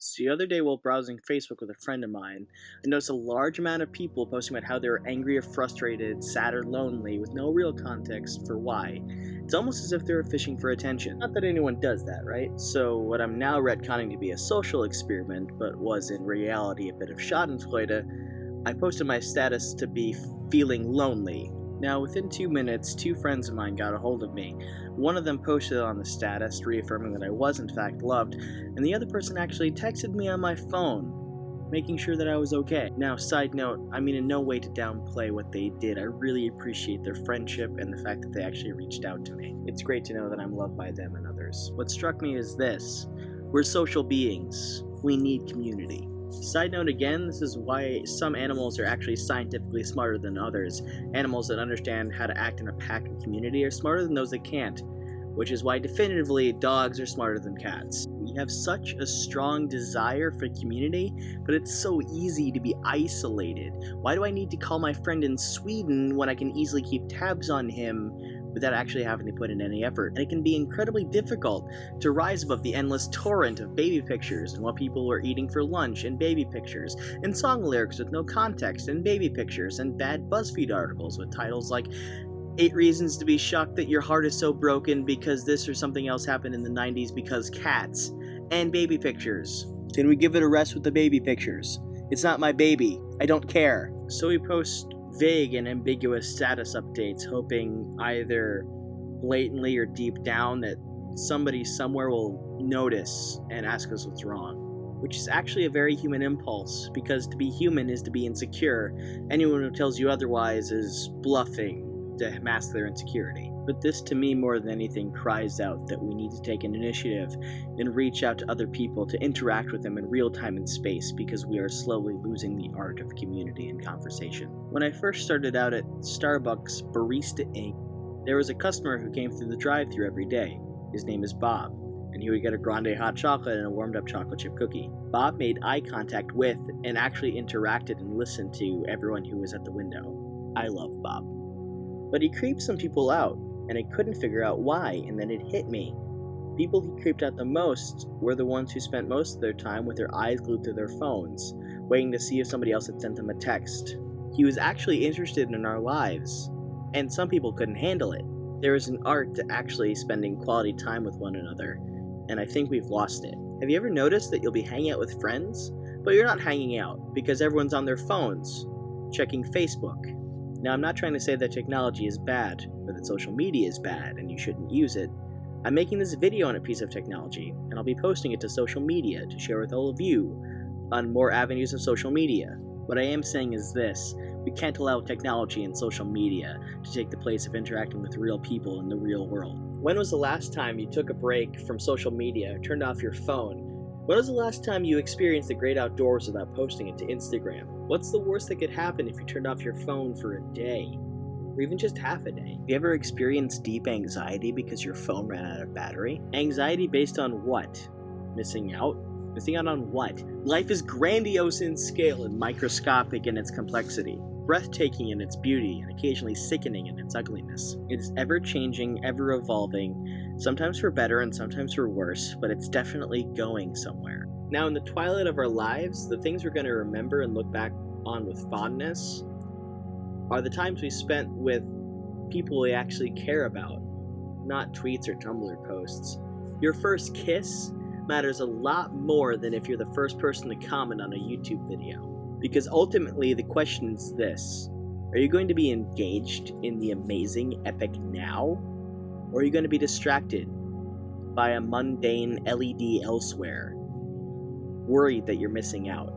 So the other day while browsing Facebook with a friend of mine, I noticed a large amount of people posting about how they're angry or frustrated, sad or lonely, with no real context for why. It's almost as if they're fishing for attention. Not that anyone does that, right? So what I'm now retconning to be a social experiment, but was in reality a bit of schadenfreude, I posted my status to be feeling lonely. Now, within 2 minutes, two friends of mine got a hold of me. One of them posted on the status, reaffirming that I was in fact loved, and the other person actually texted me on my phone, making sure that I was okay. Now, side note, I mean in no way to downplay what they did. I really appreciate their friendship and the fact that they actually reached out to me. It's great to know that I'm loved by them and others. What struck me is this: we're social beings. We need community. Side note again, this is why some animals are actually scientifically smarter than others. Animals that understand how to act in a pack and community are smarter than those that can't, which is why definitively dogs are smarter than cats. We have such a strong desire for community, but it's so easy to be isolated. Why do I need to call my friend in Sweden when I can easily keep tabs on him without actually having to put in any effort? And it can be incredibly difficult to rise above the endless torrent of baby pictures and what people were eating for lunch and baby pictures, and song lyrics with no context and baby pictures, and bad BuzzFeed articles with titles like 8 reasons to be shocked that your heart is so broken because this or something else happened in the 90s because cats, and baby pictures. Can we give it a rest with the baby pictures? It's not my baby. I don't care. So we post vague and ambiguous status updates, hoping either blatantly or deep down that somebody somewhere will notice and ask us what's wrong, which is actually a very human impulse, because to be human is to be insecure. Anyone who tells you otherwise is bluffing to mask their insecurity. But this, to me, more than anything, cries out that we need to take an initiative and reach out to other people to interact with them in real time and space, because we are slowly losing the art of community and conversation. When I first started out at Starbucks Barista Inc., there was a customer who came through the drive-thru every day. His name is Bob, and he would get a grande hot chocolate and a warmed-up chocolate chip cookie. Bob made eye contact with and actually interacted and listened to everyone who was at the window. I love Bob. But he creeped some people out, and I couldn't figure out why, and then it hit me. People he creeped out the most were the ones who spent most of their time with their eyes glued to their phones, waiting to see if somebody else had sent them a text. He was actually interested in our lives, and some people couldn't handle it. There is an art to actually spending quality time with one another, and I think we've lost it. Have you ever noticed that you'll be hanging out with friends, but you're not hanging out because everyone's on their phones, checking Facebook? Now, I'm not trying to say that technology is bad, or that social media is bad and you shouldn't use it. I'm making this video on a piece of technology, and I'll be posting it to social media to share with all of you on more avenues of social media. What I am saying is this: we can't allow technology and social media to take the place of interacting with real people in the real world. When was the last time you took a break from social media, turned off your phone? When was the last time you experienced the great outdoors without posting it to Instagram? What's the worst that could happen if you turned off your phone for a day? Or even just half a day? Have you ever experienced deep anxiety because your phone ran out of battery? Anxiety based on what? Missing out? Missing out on what? Life is grandiose in scale and microscopic in its complexity, breathtaking in its beauty, and occasionally sickening in its ugliness. It is ever-changing, ever-evolving, sometimes for better and sometimes for worse, but it's definitely going somewhere. Now, in the twilight of our lives, the things we're going to remember and look back on with fondness are the times we spent with people we actually care about, not tweets or Tumblr posts. Your first kiss matters a lot more than if you're the first person to comment on a YouTube video. Because ultimately, the question is this: are you going to be engaged in the amazing epic now? Or are you going to be distracted by a mundane LED elsewhere, worried that you're missing out?